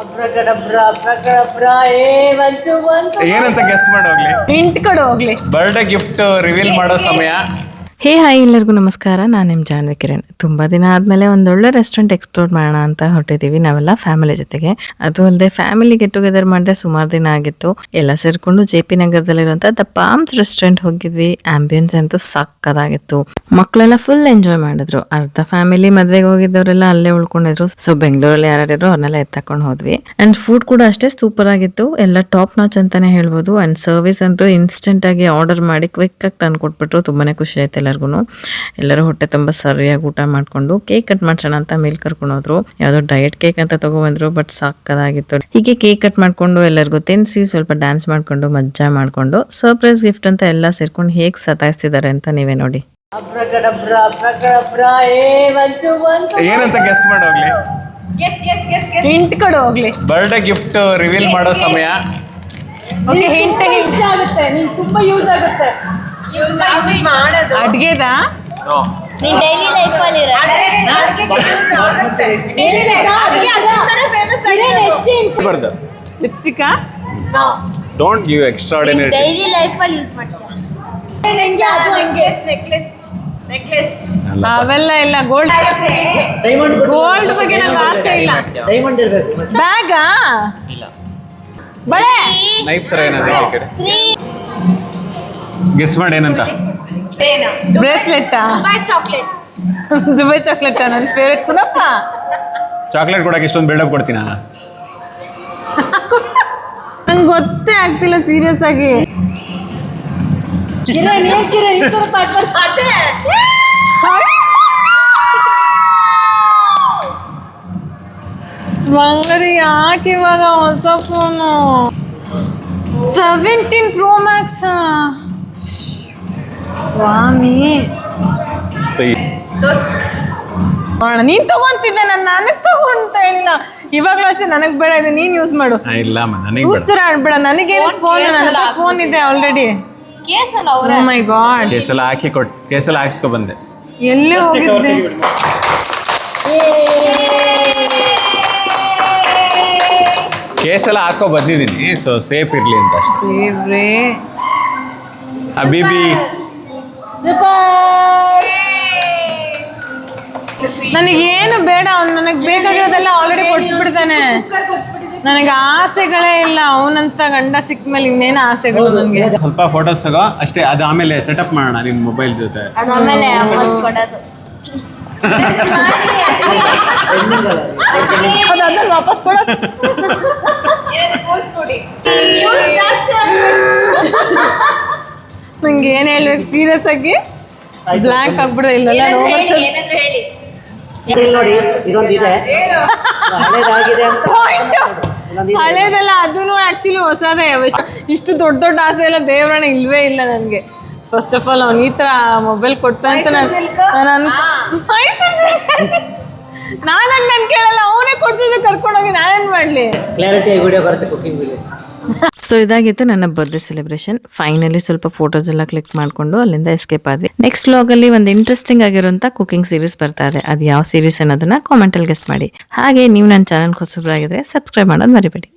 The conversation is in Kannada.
ಅಬ್ರಗಡಬ್ರ ಅಬ್ರಗಡಬ್ರ ಏನಂತ ಗೆಸ್ ಮಾಡೋಗ್ಲಿ. ಹಿಂಟ್ ಕೊಡು ಹೋಗ್ಲಿ. ಬರ್ಡೇ ಗಿಫ್ಟ್ ರಿವೀಲ್ ಮಾಡೋ ಸಮಯ. ಹೇ ಹಾಯ್, ಎಲ್ಲರಿಗೂ ನಮಸ್ಕಾರ. ನಾನು ನಿಮ್ಮ ಜಾನ್ವಿ ಕಿರಣ್. ತುಂಬ ದಿನ ಆದಮೇಲೆ ಒಂದೊಳ್ಳೆ ರೆಸ್ಟೋರೆಂಟ್ ಎಕ್ಸ್ಪ್ಲೋರ್ ಮಾಡೋಣ ಅಂತ ಹೊರಟಿದ್ದೀವಿ ನಾವೆಲ್ಲ ಫ್ಯಾಮಿಲಿ ಜೊತೆಗೆ. ಅದು ಅಲ್ಲದೆ ಫ್ಯಾಮಿಲಿ ಗೆಟ್ ಟುಗೆದರ್ ಮಾಡಿದ್ರೆ ಸುಮಾರು ದಿನ ಆಗಿತ್ತು. ಎಲ್ಲ ಸೇರಿಕೊಂಡು JP ನಗರದಲ್ಲಿರುವಂಥ ದ ಪಾಮ್ಸ್ ರೆಸ್ಟೋರೆಂಟ್ ಹೋಗಿದ್ವಿ. ಆಂಬಿಯನ್ಸ್ ಅಂತೂ ಸಕ್ಕದಾಗಿತ್ತು. ಮಕ್ಕಳೆಲ್ಲ ಫುಲ್ ಎಂಜಾಯ್ ಮಾಡಿದ್ರು. ಅರ್ಧ ಫ್ಯಾಮಿಲಿ ಮದ್ವೆಗೆ ಹೋಗಿದ್ದವರೆಲ್ಲ ಅಲ್ಲೇ ಉಳ್ಕೊಂಡಿದ್ರು. ಸೊ ಬೆಂಗಳೂರಲ್ಲಿ ಯಾರ್ಯಾರು ಅವ್ರನ್ನೆಲ್ಲ ಎತ್ತಕೊಂಡು ಹೋದ್ವಿ. ಅಂಡ್ ಫುಡ್ ಕೂಡ ಅಷ್ಟೇ ಸೂಪರ್ ಆಗಿತ್ತು. ಎಲ್ಲ ಟಾಪ್ ನಾಚ್ ಅಂತಾನೆ ಹೇಳ್ಬೋದು. ಅಂಡ್ ಸರ್ವಿಸ್ ಅಂತೂ ಇನ್ಸ್ಟೆಂಟ್ ಆಗಿ ಆರ್ಡರ್ ಮಾಡಿ ಕ್ವಿಕ್ ಆಗಿ ತಂದು ಕೊಟ್ಬಿಟ್ರು. ತುಂಬಾನೇ ಖುಷಿ ಆಯ್ತು ಎಲ್ಲರಿಗೂ. ಎಲ್ಲರೂ ಹೊಟ್ಟೆ ತುಂಬ ಸರಿಯಾಗಿ ಊಟ ಮಾಡ್ಕೊಂಡು ಕೇಕ್ ಕಟ್ ಮಾಡ್ಸೋಣ ಅಂತ ಮೇಲ್ ಕರ್ಕೊಂಡು ಹೋದ್ರು. ಯಾವ್ದೋ ಡಯಟ್ ಕೇಕ್ ಅಂತ ತಗೊಬಂದ್ರು, ಬಟ್ ಸಾಕದಾಗಿತ್ತು. ಹೀಗೆ ಕೇಕ್ ಕಟ್ ಮಾಡ್ಕೊಂಡು ಎಲ್ಲರಿಗೂ ತಿನ್ಸಿ ಸ್ವಲ್ಪ ಡ್ಯಾನ್ಸ್ ಮಾಡ್ಕೊಂಡು ಮಜಾ ಮಾಡ್ಕೊಂಡು ಸರ್ಪ್ರೈಸ್ ಗಿಫ್ಟ್ ಅಂತ ಎಲ್ಲ ಸೇರ್ಕೊಂಡು ಹೇಗ್ ಸತಾಯಿಸ್ತಿದ್ದಾರೆ ಅಂತ ನೀವೇ ನೋಡಿ. ಅಬ್ರಗಡಬ್ರ ಅಬ್ರಗಡಬ್ರ ಏನಂತ ಗೆಸ್ ಮಾಡೋಗ್ಲಿ. ಹಿಂಟ್ ಕೊಡು ಹೋಗ್ಲಿ. ಬರ್ಡೇ ಗಿಫ್ಟ್ ರಿವೀಲ್ ಮಾಡೋ ಸಮಯ. ಓಕೆ, ಹಿಂಟ್ ಇಷ್ಟ ಆಗುತ್ತೆ, ನಿಂಗೆ ತುಂಬಾ ಯೂಸ್ ಆಗುತ್ತೆ. ಅಡ್ಗೆದಾ? ನೀನ್ ಡೈಲಿ ಲೈಫ್ ಅಲ್ಲಿ ಬರ್ದು ಲಿಪ್ಸ್ಟಿಕಾ? Don't give extraordinary. Daily life ಅಲ್ಲಿ ಯೂಸ್ ಮಾಡ್ತೀಯ. ನೆಕ್ಲೆಸ್ ಅವೆಲ್ಲ ಇಲ್ಲ. ಗೋಲ್ಡ್ ಗೋಲ್ಡ್ ಬಗ್ಗೆ ನಂಗೆ ಆಸೆ ಇಲ್ಲ. ಡೈಮಂಡ್ ಇರಬೇಕು. ಬ್ಯಾಗಾ? ಬಳೆ? ನೈಫ್ ತರ ಏನಾದ್ರು ಈ ಕಡೆ ಗೆಸ್ ಮಾಡಿ. ಏನಂತ? ಬ್ರೇಸ್ಲೆಟ್ಟಾ? ಚಾಕ್ಲೇಟ್. ದುಬೈ ಚಾಕ್ಲೇಟಾ? ನನ್ನ ಫೇವ್ರೆಟ್. ಕುನಪ್ಪ ಚಾಕ್ಲೇಟ್ ಕೊಡಕ್ಕೆ ಇಷ್ಟೊಂದು ಬಿಲ್ಡಪ್ ಕೊಡ್ತೀನಿ ನಾನು. ನಂಗೆ ಗೊತ್ತೇ ಆಗ್ತಿಲ್ಲ ಸೀರಿಯಸ್ ಆಗಿ. ಮಂಗರಿ ಯಾಕೆ ಇವಾಗ ಹೊಸ ಫೋನು? 17 Pro Max. ಸ್ವಾಮಿ, ನೀನ್ ತಗೊಂತಿದ್ದೆ, ನನಗೆ ತಗೊಂತ ಹೇಳಿಲ್ಲ. ಇವಾಗಲೂ ಅಷ್ಟೇ, ನನಗೆ ಬೇಡ, ಇದು ನೀನ್ ಯೂಸ್ ಮಾಡು. ಇಲ್ಲ ನನಗೆ ಯೂಸ್ತರ ಆಡ್ಬೇಡ. ನನಗೇನು ಫೋನ್, ನನ್ನ ಫೋನ್ ಇದೆ ಆಲ್ರೆಡಿ. ಕೇಸಲ್ಲ ಅವ್ರ. ಓ ಮೈ ಗಾಡ್. ಕೇಸೆಲ್ಲ ಹಾಕಿ ಕೇಸೆಲ್ಲ ಹಾಕ್ಸ್ಕೊ ಬಂದೆ. ಎಲ್ಲಿ ಹೋಗಿದ್ದೆ? ಕೇಸೆಲ್ಲ ಹಾಕೋ ಬಂದಿದ್ದೀನಿ, ಸೊ ಸೇಫ್ ಇರ್ಲಿ ಅಂತ ಅಷ್ಟೇ. ದೇವ್ರೇ, ಹಬೀಬಿ ನನಗೇನು ಬೇಡ. ಅವ್ನು ನನಗೆ ಬೇಕಾಗಿರೋದೆಲ್ಲ ಆಲ್ರೆಡಿ ಕೊಡಿಸ್ಬಿಡ್ತಾನೆ. ನನಗೆ ಆಸೆಗಳೇ ಇಲ್ಲ. ಅವನಂತ ಗಂಡ ಸಿಕ್ಕ ಮೇಲೆ ಇನ್ನೇನು ಆಸೆಗಳು ನನಗೆ. ಸ್ವಲ್ಪ ಫೋಟೋಸ್ ತಗೋ ಅಷ್ಟೇ, ಅದು ಆಮೇಲೆ ಸೆಟಪ್ ಮಾಡೋಣ ನಿನ್ನ ಮೊಬೈಲ್ ಜೊತೆ. ಅದಾದ್ಮೇಲೆ ವಾಪಸ್ ಕೊಡೋದು. ಅದಾದ್ಮೇಲೆ ವಾಪಸ್ ಕೊಡೋದು. ನಂಗೆ ಏನು ಹೇಳ್ಬೇಕು ಸೀರಿಯಸ್ ಆಗಿ? ಬ್ಲ್ಯಾಂಕ್ ಆಗ್ಬಿಡ. ಇಲ್ಲ ನೋಡಿ, ಇದೊಂದಿದೆ ಹಳೇದಾಗಿದೆ ಅಂತ. ಹಳೇದಲ್ಲ, ಅದೂ ಆಕ್ಚುಲಿ ಹೊಸದೇ. ಇಷ್ಟು ದೊಡ್ಡ ದೊಡ್ಡ ಆಸೆ ಎಲ್ಲ ದೇವರಣ ಇಲ್ವೇ ಇಲ್ಲ ನನಗೆ. ಫಸ್ಟ್ ಆಫ್ ಆಲ್ ಅವ್ನು ಈ ಥರ ಮೊಬೈಲ್ ಕೊಡ್ತ ಅಂತ ನಾನು ಕೇಳಲ್ಲ. ಅವನೇ ಕೊಡ್ತಿದ್ರೆ ಕರ್ಕೊಂಡೋಗಿ ನಾನೇನು ಮಾಡಲಿ? ಕ್ಲಾರಿಟಿ ವಿಡಿಯೋ ಬರುತ್ತೆ, ಕುಕಿಂಗ್ ವಿಡಿಯೋ. ಸೊ ಇದಾಗಿತ್ತು ನನ್ನ ಬರ್ತ್ಡೇ ಸೆಲೆಬ್ರೇಷನ್. ಫೈನಲಿ ಸ್ವಲ್ಪ ಫೋಟೋಸ್ ಎಲ್ಲ ಕ್ಲಿಕ್ ಮಾಡ್ಕೊಂಡು ಅಲ್ಲಿಂದ ಎಸ್ಕೇಪ್ ಆದ್ವಿ. ನೆಕ್ಸ್ಟ್ ವ್ಲಾಗಲ್ಲಿ ಒಂದು ಇಂಟ್ರೆಸ್ಟಿಂಗ್ ಆಗಿರುವಂಥ ಕುಕಿಂಗ್ ಸೀರೀಸ್ ಬರ್ತಾ ಇದೆ. ಅದು ಯಾವ ಸೀರೀಸ್ ಅನ್ನೋದನ್ನ ಕಾಮೆಂಟಲ್ಲಿ ಗೆಸ್ ಮಾಡಿ. ಹಾಗೆ ನೀವು ನನ್ನ ಚಾನಲ್ ಹೊಸಬರಾಗಿದ್ರೆ ಸಬ್ಸ್ಕ್ರೈಬ್ ಮಾಡೋದು ಮರಿಬೇಡಿ.